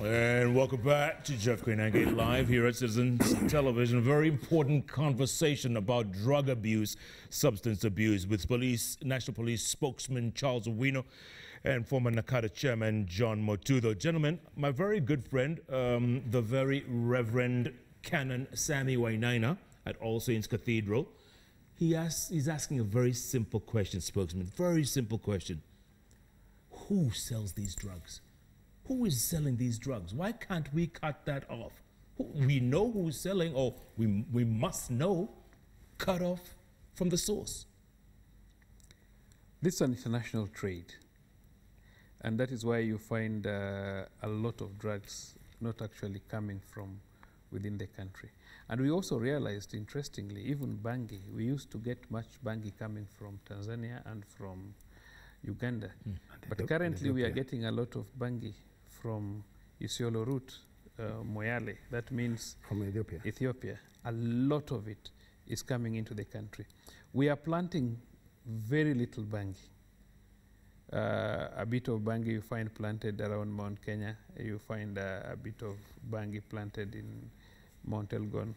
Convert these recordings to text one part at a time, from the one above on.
And welcome back to JKLIVE here at Citizens Television. A very important conversation about drug abuse, substance abuse with National Police spokesman Charles Owino and former NACADA chairman John Motudo. Gentlemen, my very good friend, the very Reverend Canon Sammy Wainaina at All Saints Cathedral, he's asking a very simple question, spokesman, very simple question. Who sells these drugs? Who is selling these drugs? Why can't we cut that off? We know who's selling, or we must know, cut off from the source. This is an international trade, and that is why you find a lot of drugs not actually coming from within the country. And we also realized, interestingly, even bangi, we used to get much bangi coming from Tanzania and from Uganda. But currently we are getting a lot of bangi from Isiolo route, Moyale. That means from Ethiopia. A lot of it is coming into the country. We are planting very little bangi. A bit of bangi you find planted around Mount Kenya. You find a bit of bangi planted in Mount Elgon,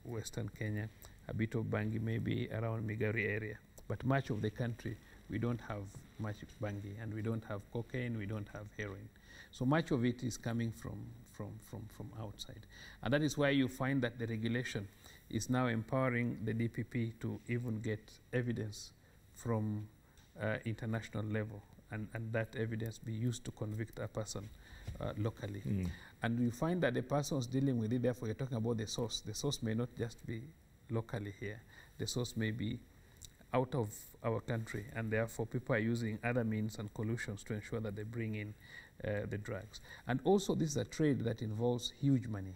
Western Kenya. A bit of bangi maybe around Migari area. But much of the country, we don't have much bangi, and we don't have cocaine, we don't have heroin. So much of it is coming from outside. And that is why you find that the regulation is now empowering the DPP to even get evidence from international level, and that evidence be used to convict a person locally. And you find that the persons dealing with it, therefore you're talking about the source. The source may not just be locally here. The source may be out of our country, and therefore people are using other means and collusions to ensure that they bring in the drugs. And also this is a trade that involves huge money,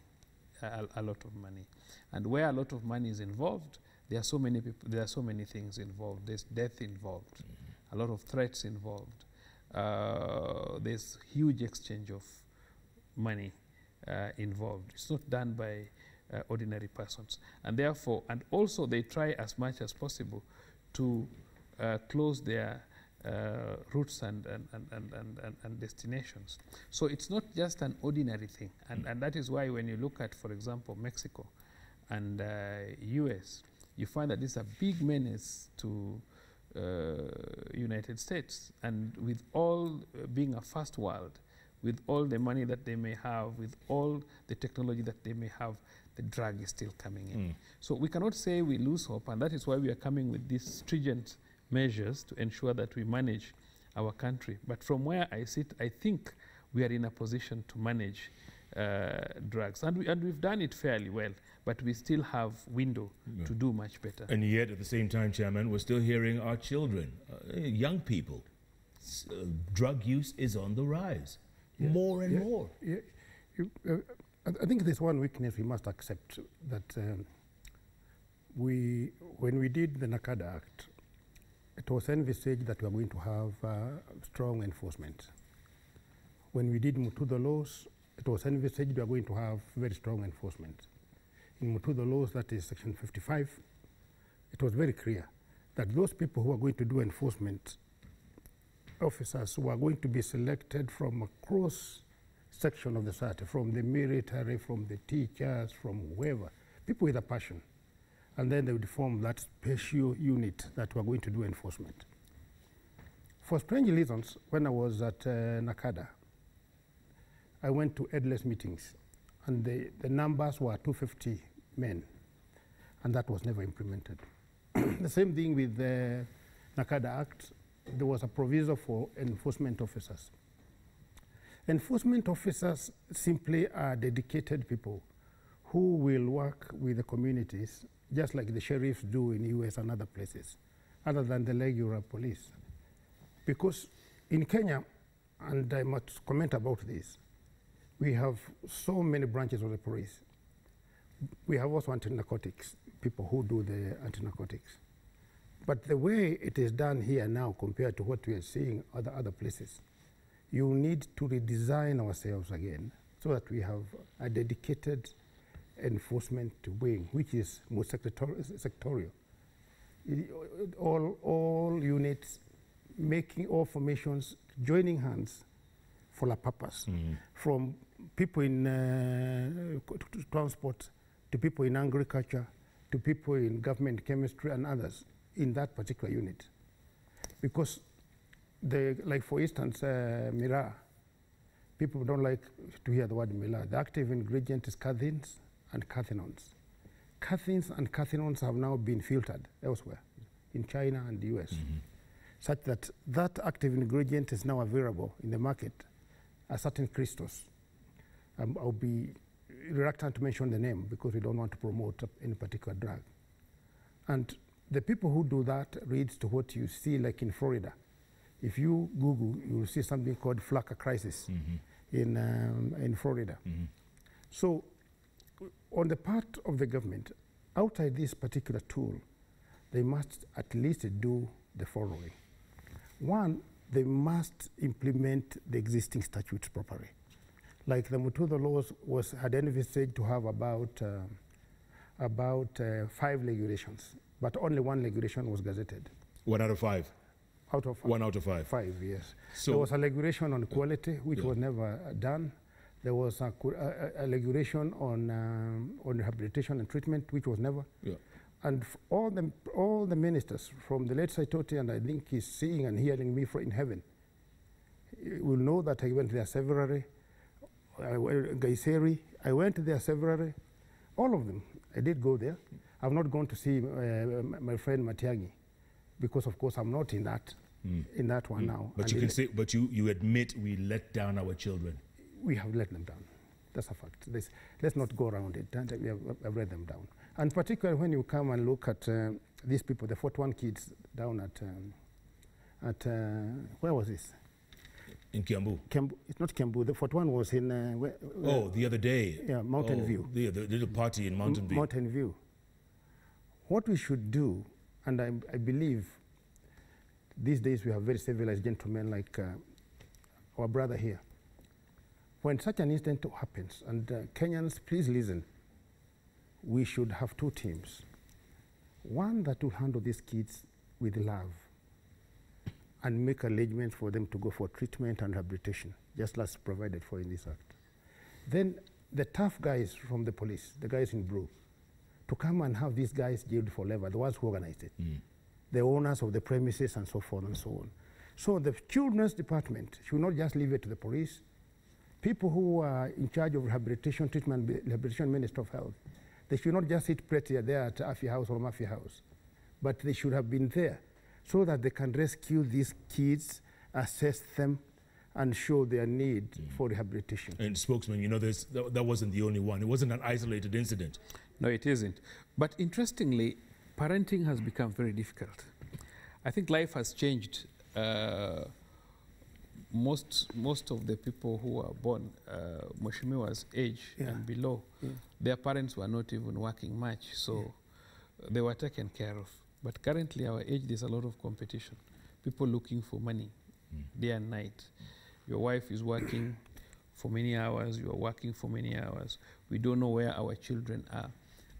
a lot of money. And where a lot of money is involved, there are so many people, there are so many things involved. There's death involved, a lot of threats involved. There's huge exchange of money involved. It's not done by ordinary persons. And therefore, and also they try as much as possible to close their routes and destinations. So it's not just an ordinary thing. And that is why when you look at, for example, Mexico and US, you find that this is a big menace to United States. And with all being a first world, with all the money that they may have, with all the technology that they may have, the drug is still coming in. So we cannot say we lose hope, and that is why we are coming with these stringent measures to ensure that we manage our country. But from where I sit, I think we are in a position to manage drugs. And we've done it fairly well, but we still have window to do much better. And yet, at the same time, Chairman, we're still hearing our children, young people, drug use is on the rise. More and more. I think there's one weakness we must accept, that when we did the NACADA Act, it was envisaged that we are going to have strong enforcement. When we did Motudo laws, it was envisaged we are going to have very strong enforcement. In Motudo laws, that is Section 55, it was very clear that those people who are going to do enforcement, officers who are going to be selected from across section of the society, from the military, from the teachers, from whoever, people with a passion. And then they would form that special unit that were going to do enforcement. For strange reasons, when I was at NACADA, I went to headless meetings, and the numbers were 250 men, and that was never implemented. The same thing with the NACADA Act. There was a proviso for enforcement officers. Enforcement officers simply are dedicated people who will work with the communities just like the sheriffs do in the US and other places, other than the regular police. Because in Kenya, and I must comment about this, we have so many branches of the police. We have also anti-narcotics, people who do the anti-narcotics. But the way it is done here now compared to what we are seeing other places, you need to redesign ourselves again so that we have a dedicated enforcement wing, which is more sectorial. All units making all formations, joining hands, for a purpose. From people in transport, to people in agriculture, to people in government, chemistry, and others in that particular unit. Because, like for instance, miraa, people don't like to hear the word miraa. The active ingredient is cathins and cathinones. Cathins and cathinones have now been filtered elsewhere, in China and the US, such that that active ingredient is now available in the market as certain crystals. I'll be reluctant to mention the name because we don't want to promote any particular drug. And the people who do that leads to what you see like in Florida. If you Google, you will see something called flaka crisis in Florida. So on the part of the government, outside this particular tool, they must at least do the following. One, they must implement the existing statutes properly. Like the Mutuzo laws had envisaged to have about 5 regulations, but only 1 regulation was gazetted. 1 out of 5? Out of 5. 1 out of 5? 5, yes. So there was a regulation on quality, which was never done. There was a regulation on rehabilitation and treatment, which was never. And all the ministers, from the late Saitoti, and I think he's seeing and hearing me in heaven, will know that I went there severally. Gaiseri, I went there severally. All of them, I did go there. I've not gone to see my friend Matiangi, because of course I'm not in that one now. But you can say, but you admit we let down our children. We have let them down. That's a fact. Let's not go around it. We have let them down. And particularly when you come and look at these people, the 41 kids down at where was this? In Kiambu. It's not Kiambu. The 41 was in. The other day. Yeah, Mountain View. The little party in Mountain View. Mountain View. What we should do, and I believe these days we have very civilized gentlemen like our brother here. When such an incident happens, and Kenyans, please listen, we should have 2 teams. One that will handle these kids with love and make arrangements for them to go for treatment and rehabilitation, just as provided for in this act. Then the tough guys from the police, the guys in blue, to come and have these guys jailed forever, the ones who organized it, the owners of the premises and so forth and so on. So the children's department should not just leave it to the police. People who are in charge of rehabilitation, treatment, rehabilitation Minister of Health, they should not just sit pretty there at Afi House or Mafia House, but they should have been there so that they can rescue these kids, assess them, and show their need for rehabilitation. And spokesman, you know, that wasn't the only one. It wasn't an isolated incident. No, it isn't. But interestingly, parenting has become very difficult. I think life has changed. Most of the people who are born Mheshimiwa's age and below, their parents were not even working much, so they were taken care of. But currently, our age, there's a lot of competition. People looking for money day and night. Your wife is working for many hours, you are working for many hours. We don't know where our children are.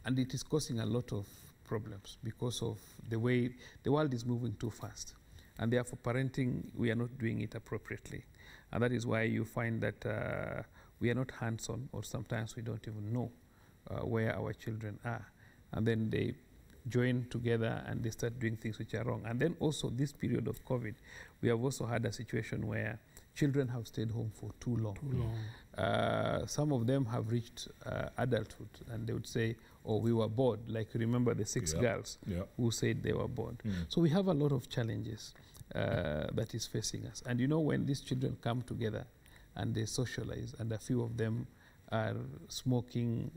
And it is causing a lot of problems because of the way the world is moving too fast. And therefore, parenting, we are not doing it appropriately. And that is why you find that we are not hands-on, or sometimes we don't even know where our children are. And then they join together and they start doing things which are wrong. And then also this period of COVID, we have also had a situation where children have stayed home for too long. Some of them have reached adulthood, and they would say, oh, we were bored. Like, remember the 6 girls who said they were bored. So we have a lot of challenges that is facing us. And you know, when these children come together and they socialize, and a few of them are smoking,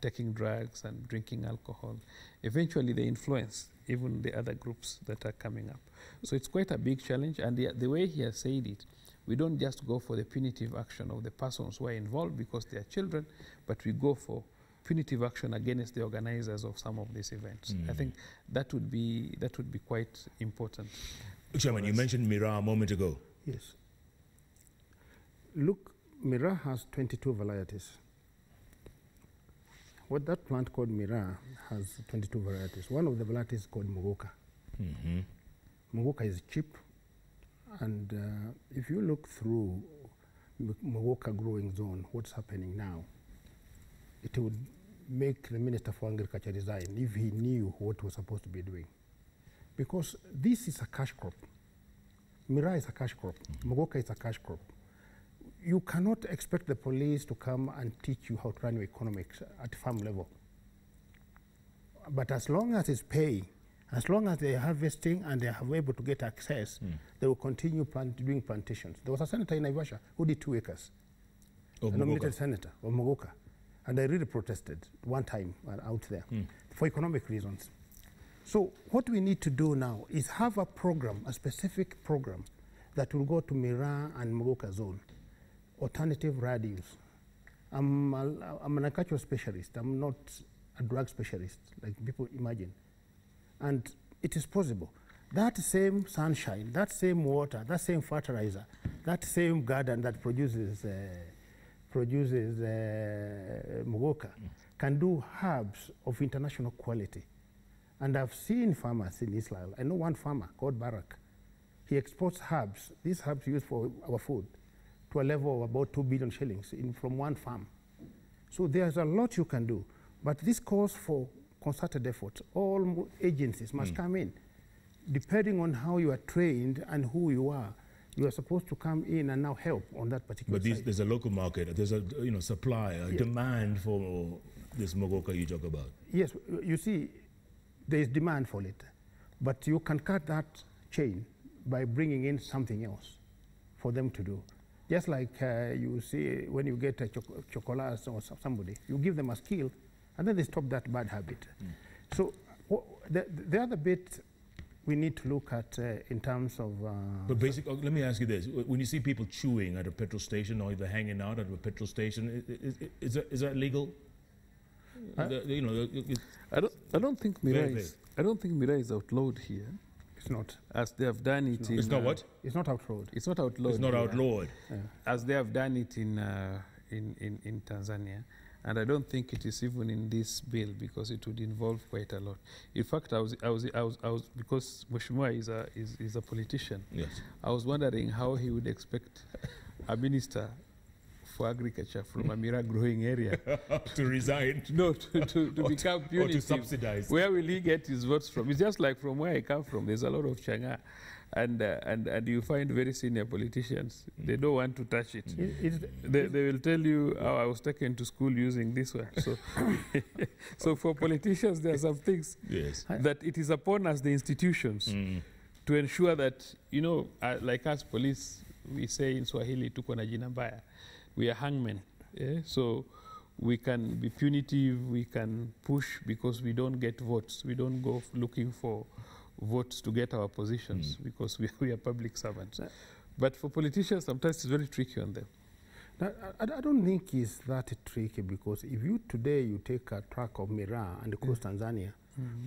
taking drugs and drinking alcohol, eventually they influence even the other groups that are coming up. So it's quite a big challenge, and the way he has said it, we don't just go for the punitive action of the persons who are involved because they are children, but we go for punitive action against the organizers of some of these events. I think that would be quite important. Chairman, you mentioned miraa a moment ago. Yes. Look, miraa has 22 varieties. What that plant called miraa has 22 varieties. One of the varieties is called muguka. Muguka is cheap, And if you look through Mogoka growing zone, what's happening now, it would make the Minister for Agriculture resign if he knew what he was supposed to be doing. Because this is a cash crop. Miraa is a cash crop. Mogoka is a cash crop. You cannot expect the police to come and teach you how to run your economics at farm level. But as long as it's paying, as long as they're harvesting and they are able to get access, they will continue doing plantations. There was a senator in Naivasha who did 2 acres. A nominated senator of Mogoka. And I really protested one time out there for economic reasons. So what we need to do now is have a program, a specific program that will go to Miraa and Mogoka zone, alternative radius. I'm an agricultural specialist. I'm not a drug specialist like people imagine. And it is possible. That same sunshine, that same water, that same fertilizer, that same garden that produces Mogoka can do herbs of international quality. And I've seen farmers in Israel. I know one farmer called Barak. He exports herbs, these herbs used for our food, to a level of about 2 billion shillings from one farm. So there's a lot you can do. But this calls for concerted effort. All agencies must come in. Depending on how you are trained and who you are supposed to come in and now help on that particular side. But there's a local market, there's a supply, a demand for this Mogoka you talk about. Yes, you see, there is demand for it. But you can cut that chain by bringing in something else for them to do. Just like you see when you get a chocolate or somebody, you give them a skill and then they stop that bad habit. So the other bit we need to look at in terms of... but basically, let me ask you this. When you see people chewing at a petrol station or either hanging out at a petrol station, is that legal? I don't think Miraa is outlawed here. It's not. As they have done it in... It's not what? It's not outlawed. It's not outlawed. It's not outlawed. Yeah. As they have done it in Tanzania. And I don't think it is even in this bill because it would involve quite a lot. In fact, I was because Mheshimiwa is a politician. Yes. I was wondering how he would expect a minister for agriculture from a Miraa growing area to resign. No, to become punitive. Or to subsidize. Where will he get his votes from? It's just like from where I come from. There's a lot of changa. And you find very senior politicians, they don't want to touch it. They will tell you, oh, I was taken to school using this one. So, so for politicians, there are some things that it is upon us, the institutions, to ensure that, like us police, we say in Swahili, tuko na jina mbaya. We are hangmen. So we can be punitive, we can push because we don't get votes. We don't go looking for votes to get our positions because we are public servants. But for politicians, sometimes it's very tricky on them. Now, I don't think it's that tricky because if you today you take a truck of Miraa and cross Tanzania,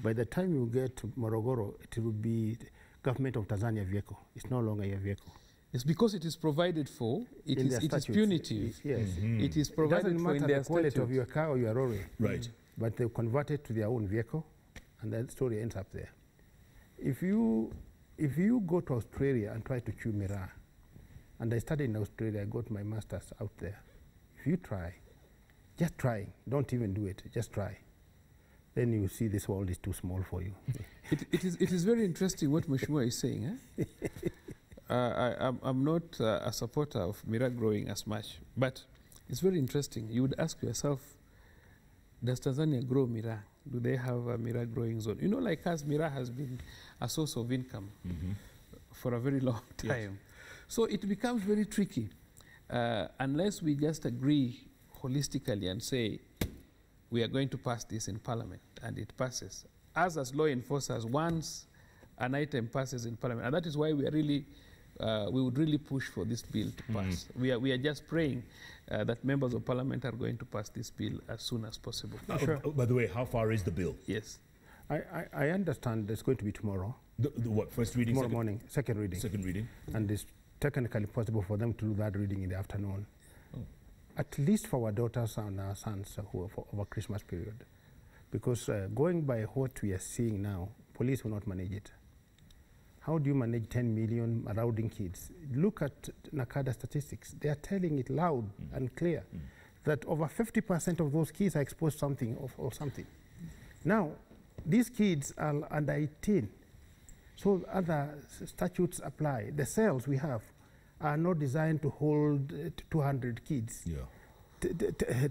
by the time you get to Morogoro, it will be the government of Tanzania vehicle. It's no longer your vehicle. It's because it is provided for. It is punitive. Yes. It is provided for in their the quality of your car or your lorry. Right. But they convert it to their own vehicle, and that story ends up there. If you go to Australia and try to chew Miraa, and I studied in Australia, I got my master's out there. If you try, just try, don't even do it, just try. Then you see this world is too small for you. It is very interesting what Mheshimiwa is saying. I'm not a supporter of Miraa growing as much, but it's very interesting. You would ask yourself, does Tanzania grow Miraa? Do they have a Miraa growing zone? Like us, Miraa has been a source of income for a very long time. Yes. So it becomes very tricky unless we just agree holistically and say, we are going to pass this in Parliament, and it passes. Us as law enforcers, once an item passes in Parliament, and that is why we are really, we would really push for this bill to pass. We are just praying that members of Parliament are going to pass this bill as soon as possible. Sure. By the way, how far is the bill? Yes. I understand it's going to be tomorrow. The what, first reading? Tomorrow morning, second reading. Second reading. And it's technically possible for them to do that reading in the afternoon. At least for our daughters and our sons who are over Christmas period. Because going by what we are seeing now, police will not manage it. How do you manage 10 million marauding kids? Look at NACADA statistics. They are telling it loud and clear that over 50% of those kids are exposed to something or something. Now, these kids are under 18, so other statutes apply. The cells we have are not designed to hold 200 kids,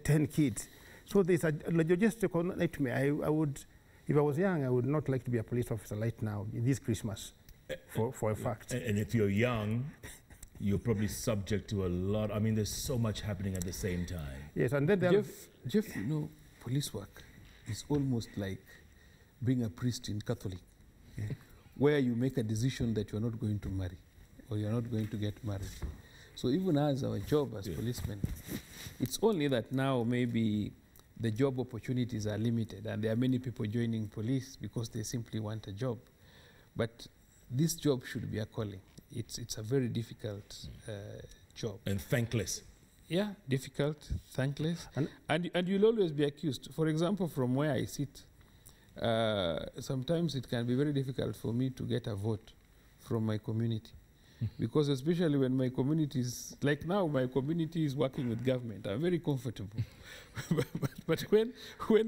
10 kids. So there's a logistical nightmare. I would, if I was young, I would not like to be a police officer right now, this Christmas, for a fact. And if you're young, you're probably subject to a lot. I mean, there's so much happening at the same time. Yes, and then Jeff, you know, police work is almost like being a priest in Catholic, where you make a decision that you're not going to marry or you're not going to get married. So even as our job as policemen, it's only that now maybe the job opportunities are limited and there are many people joining police because they simply want a job. But this job should be a calling. It's a very difficult job. And thankless. Yeah, difficult, thankless. And you'll always be accused. For example, from where I sit, sometimes it can be very difficult for me to get a vote from my community. Because especially when my community is, like now, my community is working with government, I'm very comfortable. but when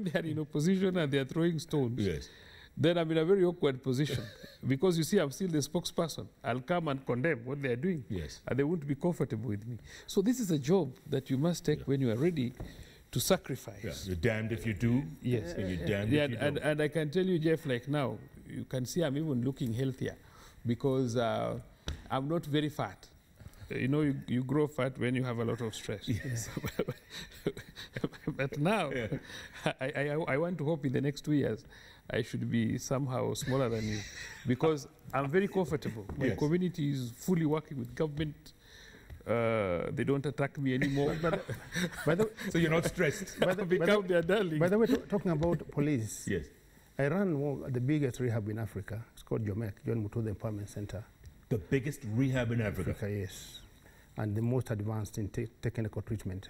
they are in opposition and they are throwing stones, then I'm in a very awkward position. Because you see, I'm still the spokesperson. I'll come and condemn what they are doing. And they won't be comfortable with me. So this is a job that you must take when you are ready to sacrifice. You're damned if you do. Yes. And you're damned if you don't. And I can tell you, Jeff, like now, you can see I'm even looking healthier because I'm not very fat. You know, you grow fat when you have a lot of stress. Yes. But now, I want to hope in the next 2 years, I should be somehow smaller than you because I'm very comfortable. My community is fully working with government. They don't attack me anymore. So you're not stressed. Become their darling. By the way, talking about police, I run the biggest rehab in Africa. It's called JOMEC, John Mutude Empowerment Center. The biggest rehab in Africa? Yes. And the most advanced in technical treatment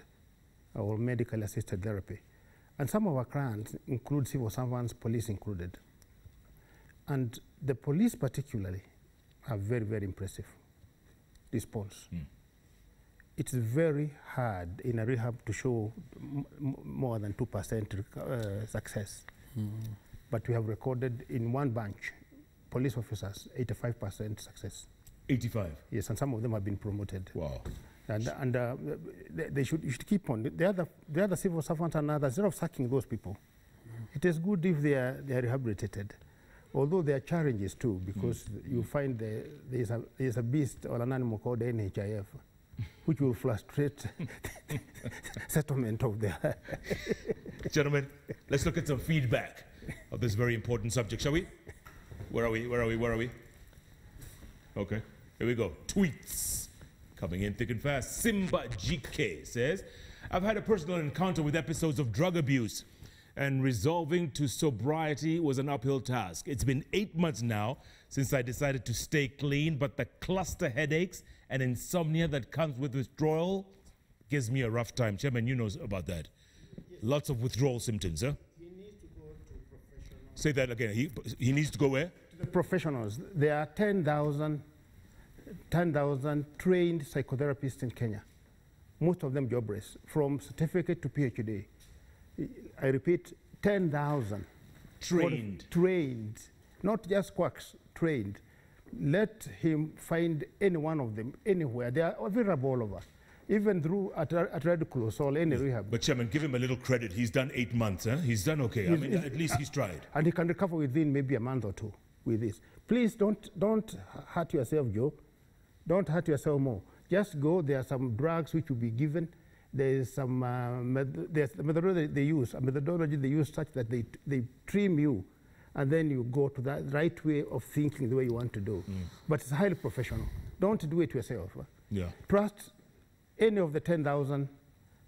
or medically assisted therapy. And some of our clients include civil servants, police included. And the police particularly have very, very impressive response. It's very hard in a rehab to show more than 2% success. But we have recorded in one bunch, police officers, 85% success. 85? Yes, and some of them have been promoted. Wow. And you should keep on. The other civil servants and others, instead of sacking those people, it is good if they are rehabilitated. Although there are challenges too, because you find there's a beast or an animal called NHIF, which will frustrate settlement of their... Gentlemen, let's look at some feedback of this very important subject, shall we? Where are we? Okay, here we go. Tweets coming in thick and fast. Simba GK says, I've had a personal encounter with episodes of drug abuse, and resolving to sobriety was an uphill task. It's been 8 months now since I decided to stay clean, but the cluster headaches and insomnia that comes with withdrawal gives me a rough time. Chairman, you know about that. Lots of withdrawal symptoms, huh? He needs to go to professionals. Say that again. He needs to go where? To the professionals. There are 10,000 trained psychotherapists in Kenya. Most of them jobless, from certificate to PhD. I repeat, 10,000. Trained. Trained. Not just quacks, trained. Let him find any one of them anywhere. They are available all over. Even through at Red Cross or any rehab. But Chairman, give him a little credit. He's done 8 months, huh? He's done okay. I mean, at least he's tried. And he can recover within maybe a month or two with this. Please don't hurt yourself, Joe. Don't hurt yourself more. Just go. There are some drugs which will be given. There's some there's the methodology they use such that they trim you, and then you go to the right way of thinking the way you want to do. But it's highly professional. Don't do it yourself. Yeah. Trust any of the 10,000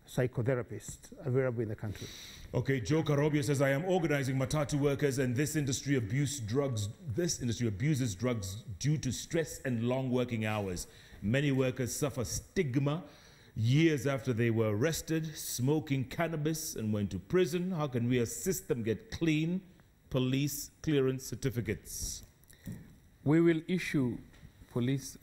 psychotherapists available in the country. Okay, Joe Karobia says, I am organizing Matatu workers, and this industry abuses drugs due to stress and long working hours. Many workers suffer stigma years after they were arrested, smoking cannabis, and went to prison. How can we assist them get clean police clearance certificates? We will issue police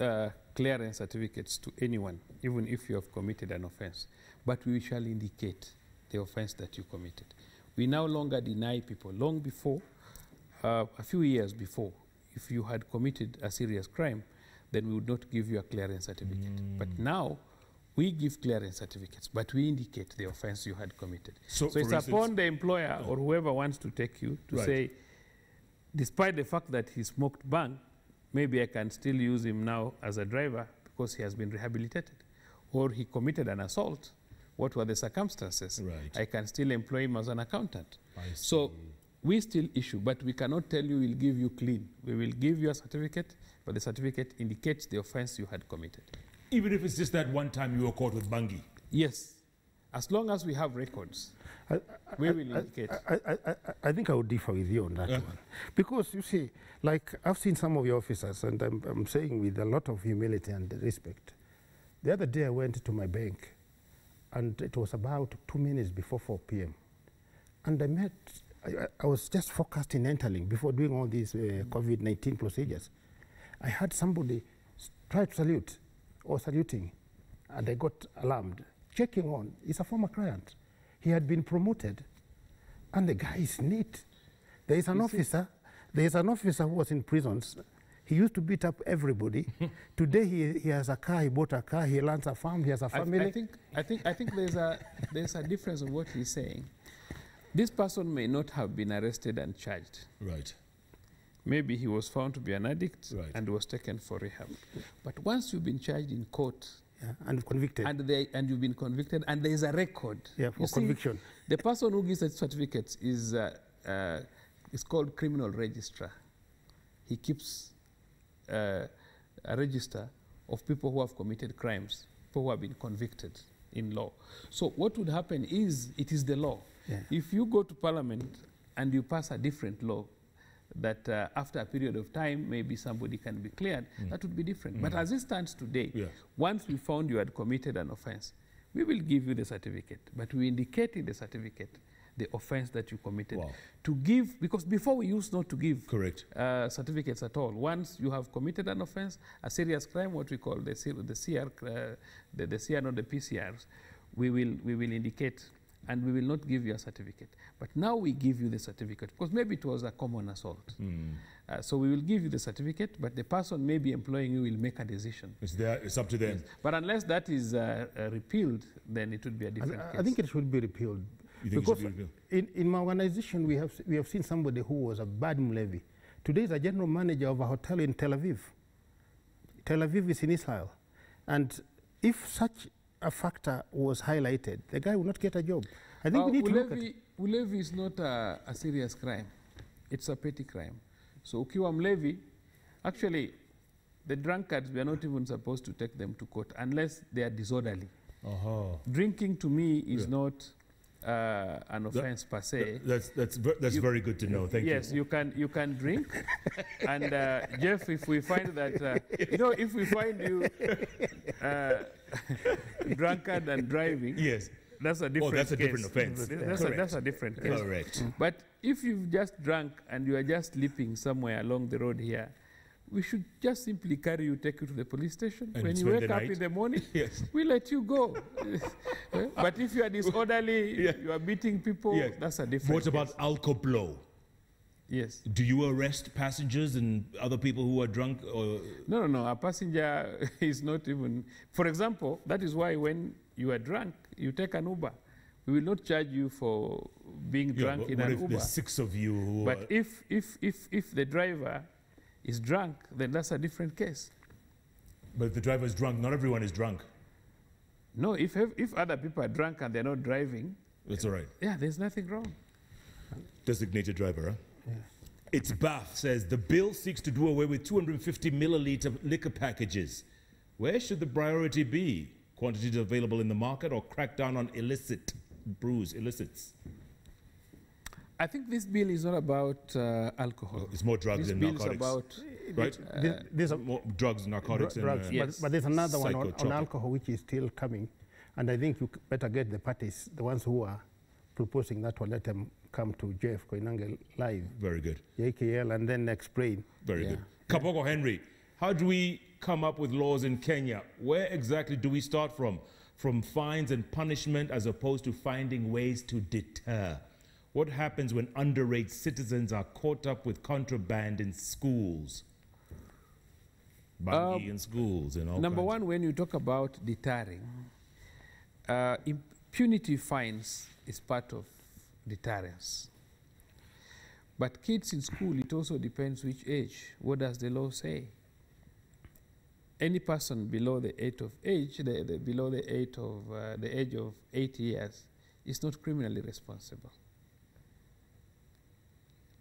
clearance certificates to anyone, even if you have committed an offense, but we shall indicate the offense that you committed. We no longer deny people. Long before, a few years before, if you had committed a serious crime, then we would not give you a clearance certificate. But now, we give clearance certificates, but we indicate the offense you had committed. So it's upon the employer or whoever wants to take you to say, despite the fact that he smoked bang, maybe I can still use him now as a driver because he has been rehabilitated. Or he committed an assault. What were the circumstances? Right. I can still employ him as an accountant. So we still issue, but we cannot tell you we'll give you clean. We will give you a certificate, but the certificate indicates the offense you had committed. Even if it's just that one time you were caught with bangi? Yes. As long as we have records, we will indicate. I think I would differ with you on that one. Because you see, like I've seen some of your officers, and I'm saying with a lot of humility and respect. The other day I went to my bank, and it was about 2 minutes before 4 p.m. And I was just focused in entering before doing all these COVID-19 procedures. I had somebody try to salute or saluting, and I got alarmed. Checking on, he's a former client. He had been promoted, and the guy is neat. There is an officer who was in prisons. He used to beat up everybody. Today he has a car, he bought a car, he runs a farm, he has a family. I think there's a difference of what he's saying. This person may not have been arrested and charged. Right. Maybe he was found to be an addict and was taken for rehab. But once you've been charged in court and convicted, and you've been convicted, and there is a record for conviction, the person who gives the certificates is called criminal registrar. He keeps a register of people who have committed crimes, people who have been convicted in law. So what would happen is, it is the law. If you go to Parliament and you pass a different law, that after a period of time, maybe somebody can be cleared, that would be different. But as it stands today, once we found you had committed an offense, we will give you the certificate, but we indicate in the certificate the offense that you committed. To give, because before we used not to give certificates at all. Once you have committed an offense, a serious crime, what we call the CR, not the PCRs, we will indicate, and we will not give you a certificate. But now we give you the certificate, because maybe it was a common assault. So we will give you the certificate, but the person maybe employing you will make a decision. It's up to them. Yes. But unless that is repealed, then it would be a different case. I think it should be repealed. Because in my organization, we have seen somebody who was a bad Mlevi. Today is a general manager of a hotel in Tel Aviv. Tel Aviv is in Israel. And if such a factor was highlighted, the guy will not get a job. I think we need to look at it. Ulevi is not a serious crime. It's a petty crime. So ukiwa mlevi, actually, the drunkards, we are not even supposed to take them to court unless they are disorderly. Drinking to me is not an offense per se. That's very good to know. Thank you. Yes, you can drink, and Jeff, if we find that if we find you drunkard and driving, that's a different. That's a different offense. That's a different case. Correct. But if you've just drunk and you are just sleeping somewhere along the road here, we should just simply carry you, take you to the police station. And when you wake up in the morning, we let you go. But if you are disorderly, you are beating people, that's a different What about alcohol? Yes. Do you arrest passengers and other people who are drunk? Or? No. A passenger is not even... For example, that is why when you are drunk, you take an Uber. We will not charge you for being drunk in an Uber. What if there's 6 of you who But if the driver is drunk, then that's a different case. But if the driver is drunk, not everyone is drunk. No, if other people are drunk and they're not driving... That's all right. Yeah, there's nothing wrong. Designated driver, huh? It's Bath says, the bill seeks to do away with 250 milliliter liquor packages. Where should the priority be? Quantities available in the market, or crack down on illicits? I think this bill is not about alcohol. It's more drugs and narcotics. About there's more drugs, narcotics, drugs, and but there's another one on alcohol which is still coming, and I think you better get the parties, the ones who are proposing that one, let them come to Jeff Koinange live. Very good. JKL, and then explain. Very good. Kaboko Henry, how do we come up with laws in Kenya? Where exactly do we start from? From fines and punishment as opposed to finding ways to deter? What happens when underage citizens are caught up with contraband in schools? Bangi in schools and all Number kinds. one, when you talk about deterring, punitive fines is part of deterrence. But kids in school, it also depends which age. What does the law say? Any person below the age of the age of 8 years is not criminally responsible.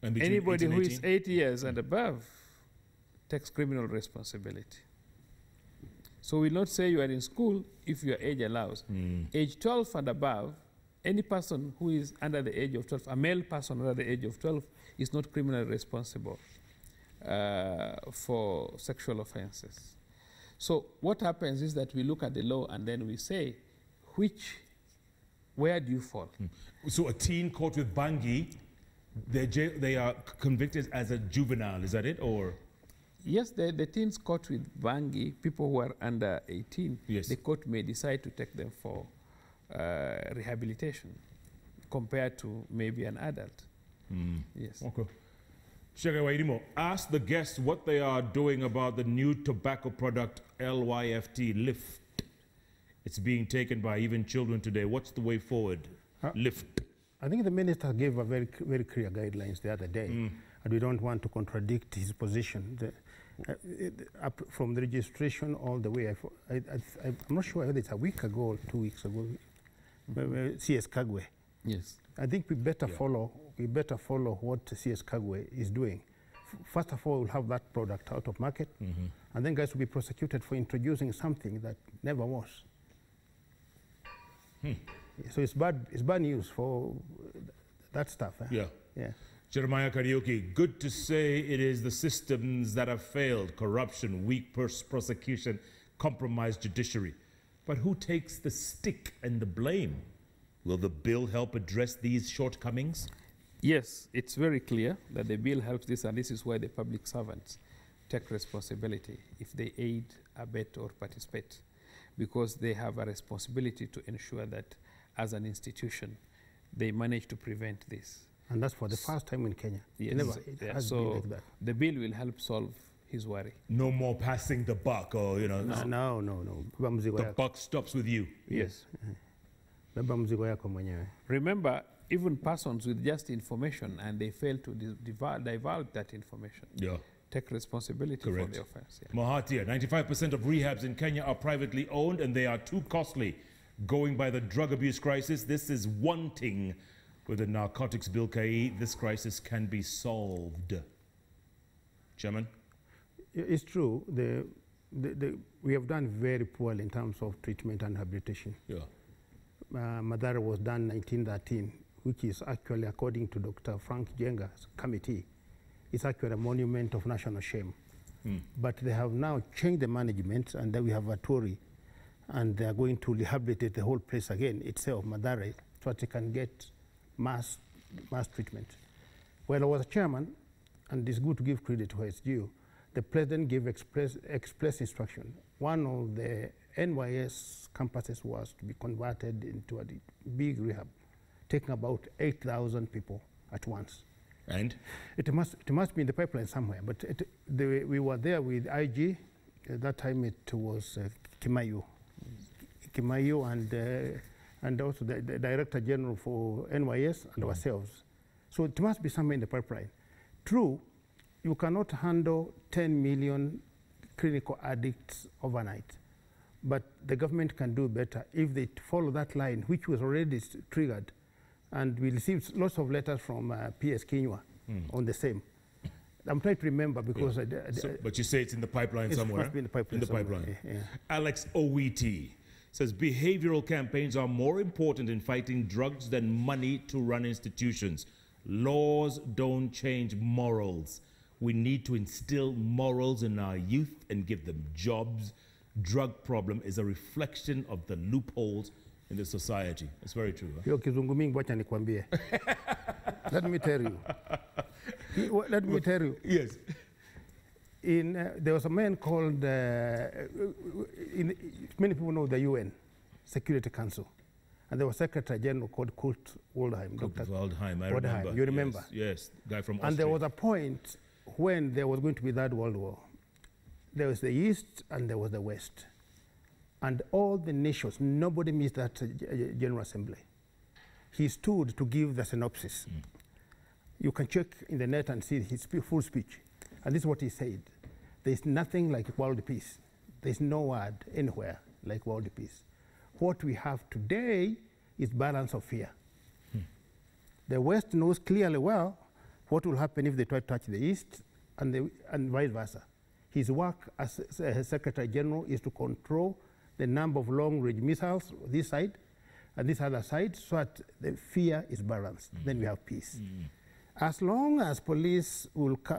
And Anybody 18 who and is 8 years and above takes criminal responsibility. So we'll not say you are in school if your age allows. Age 12 and above, any person who is under the age of 12, a male person under the age of 12, is not criminally responsible for sexual offenses. So what happens is that we look at the law and then we say, where do you fall? So a teen caught with Bangi, they are convicted as a juvenile, is that it? Or yes, the teens caught with Bangi, people who are under 18, yes, the court may decide to take them for rehabilitation compared to maybe an adult. Yes. Okay. Shege Wairimo, ask the guests what they are doing about the new tobacco product LYFT, Lift. It's being taken by even children today. What's the way forward? Lift. I think the minister gave a very, very clear guidelines the other day, and we don't want to contradict his position. Up from the registration all the way, I'm not sure whether it's a week ago or 2 weeks ago, CS Kagwe. Yes. I think we better follow what CS Kagwe is doing. First of all, we'll have that product out of market, and then guys will be prosecuted for introducing something that never was. So it's bad news for that stuff. Yeah. Yeah. Jeremiah Karaoke, good to say it is the systems that have failed: corruption, weak prosecution, compromised judiciary. But who takes the stick and the blame? Will the bill help address these shortcomings? Yes, it's very clear that the bill helps this, and this is why the public servants take responsibility if they aid, abet, or participate, because they have a responsibility to ensure that as an institution, they manage to prevent this. And that's for the first time in Kenya. Yes. It has been like that. The bill will help solve his worry. No more passing the buck, or, you know. No. The buck stops with you. Yes. Remember, even persons with just information and they fail to divulge that information, take responsibility for the offense. Yeah. Mahathir, 95% of rehabs in Kenya are privately owned and they are too costly. Going by the drug abuse crisis, this is wanting. With the narcotics bill, this crisis can be solved. Chairman? It's true. We have done very poorly in terms of treatment and rehabilitation. Yeah. Madara was done 1913, which is actually, according to Dr. Frank Jenga's committee, it's actually a monument of national shame. But they have now changed the management, and then we have a Tory, and they are going to rehabilitate the whole place again, itself, Madara, so that it can get mass treatment. When I was a chairman, and it's good to give credit to where it's due, the president gave express instruction. One of the NYS campuses was to be converted into a big rehab, taking about 8,000 people at once. And? It must be in the pipeline somewhere, but we were there with IG. At that time it was Kimayu and also the Director General for NYS and ourselves. So it must be somewhere in the pipeline. True, you cannot handle 10 million clinical addicts overnight, but the government can do better if they follow that line, which was already triggered. And we received lots of letters from PS Kinywa on the same. I'm trying to remember because but you say it's in the pipeline somewhere. It must be in the pipeline. In the pipeline. Yeah. Alex Owiti says behavioral campaigns are more important in fighting drugs than money to run institutions. Laws don't change morals. We need to instill morals in our youth and give them jobs. Drug problem is a reflection of the loopholes in the society. It's very true. Huh? Let me tell you. Let me tell you. Yes. There was a man called, many people know the UN Security Council, and there was Secretary General called Kurt Waldheim. Dr. Waldheim, I Waldheim, remember. you remember? Yes, guy from Austria. And there was a point when there was going to be that World War. There was the East and there was the West. And all the nations, nobody missed that General Assembly. He stood to give the synopsis. You can check in the net and see his full speech. And this is what he said. There's nothing like world peace. There's no word anywhere like world peace. What we have today is balance of fear. The West knows clearly well what will happen if they try to touch the East and vice versa. His work as Secretary General is to control the number of long-range missiles this side and this other side so that the fear is balanced. Then we have peace. As long as police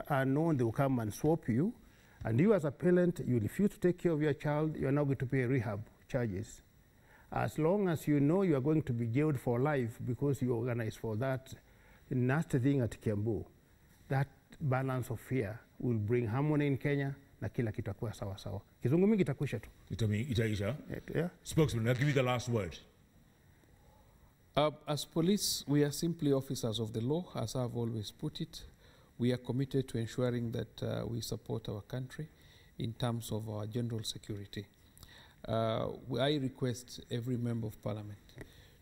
are known, they will come and swap you, and you as a parent, you refuse to take care of your child, you are now going to pay rehab charges. As long as you know you are going to be jailed for life because you organized for that nasty thing at Kiambu, that balance of fear will bring harmony in Kenya na kila kitu kitakuwa sawa sawa. Kizungu mingi itakwisha tu. Itaisha? Yeah. Spokesman, I'll give you the last word. As police, we are simply officers of the law, as I've always put it. We are committed to ensuring that we support our country in terms of our general security. I request every member of parliament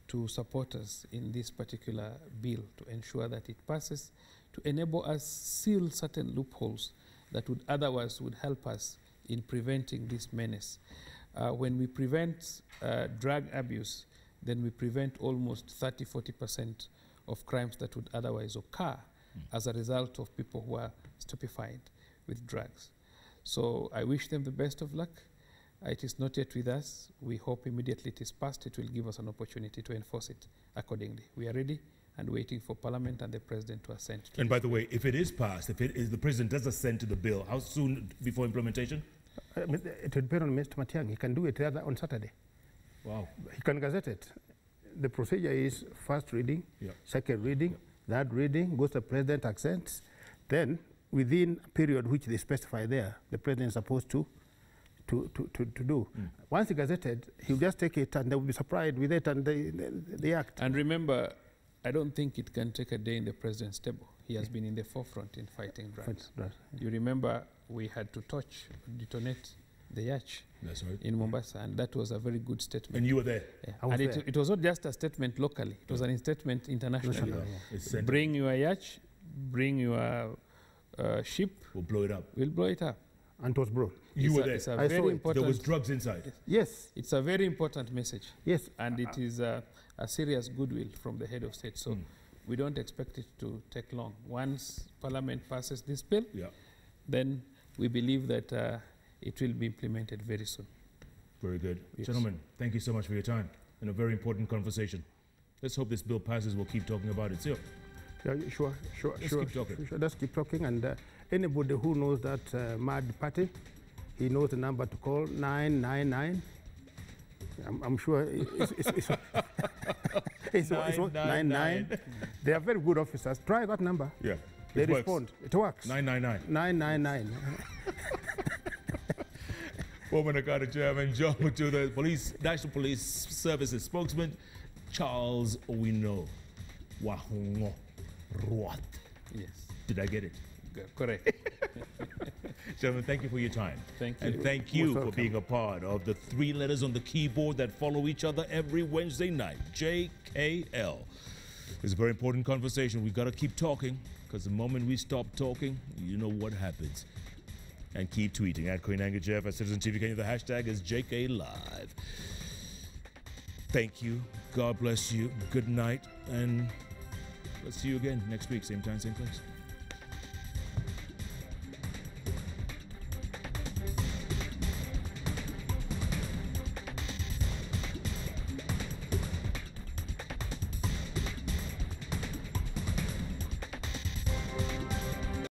to support us in this particular bill to ensure that it passes, to enable us seal certain loopholes that would otherwise would help us in preventing this menace. When we prevent drug abuse, then we prevent almost 30–40% of crimes that would otherwise occur as a result of people who are stupefied with drugs. So I wish them the best of luck. It is not yet with us. We hope immediately it is passed, it will give us an opportunity to enforce it accordingly. We are ready and waiting for Parliament and the President to assent to it. And by the way, if it is passed, if the President does assent to the bill, how soon before implementation? It will depend on Mr. Matiang'i. He can do it rather on Saturday. Wow. He can gazette it. The procedure is first reading, second reading, third reading, goes to the President, accents. Then, within a period which they specify there, the President is supposed to do. Once he gazetted, he'll just take it and they will be surprised with it and they act. And remember, I don't think it can take a day in the President's table. He has been in the forefront in fighting drugs. You remember we had to detonate the yacht in Mombasa, and that was a very good statement. And you were there? Yeah. And it was not just a statement locally, it was a statement internationally. Bring your yacht, bring your ship. We'll blow it up. We'll blow it up. And it was brought. You were there. It's a very important. There was drugs inside. Yes. It's a very important message. Yes. And it is a serious goodwill from the head of state. So we don't expect it to take long. Once Parliament passes this bill, then we believe that it will be implemented very soon. Very good. Yes. Gentlemen, thank you so much for your time and a very important conversation. Let's hope this bill passes. We'll keep talking about it. Yeah, sure. Keep talking. Let's keep talking. And anybody who knows that mad party, he knows the number to call, 999. I'm sure it's 999. They are very good officers. Try that number. Yeah. They respond. It works. 999. 999. Former Nakada Chairman John Mutu, the National Police Services spokesman, Charles Owino Wahongo Ruat. Yes. Did I get it? Correct. Gentlemen, thank you for your time. Thank you. And thank you for being a part of the 3 letters on the keyboard that follow each other every Wednesday night. JKL. It's a very important conversation. We've got to keep talking, because the moment we stop talking, you know what happens. And keep tweeting at Koinange Jeff, at Citizen TV Kenya. The hashtag is JKLIVE. Thank you. God bless you. Good night. And let's see you again next week, same time, same place.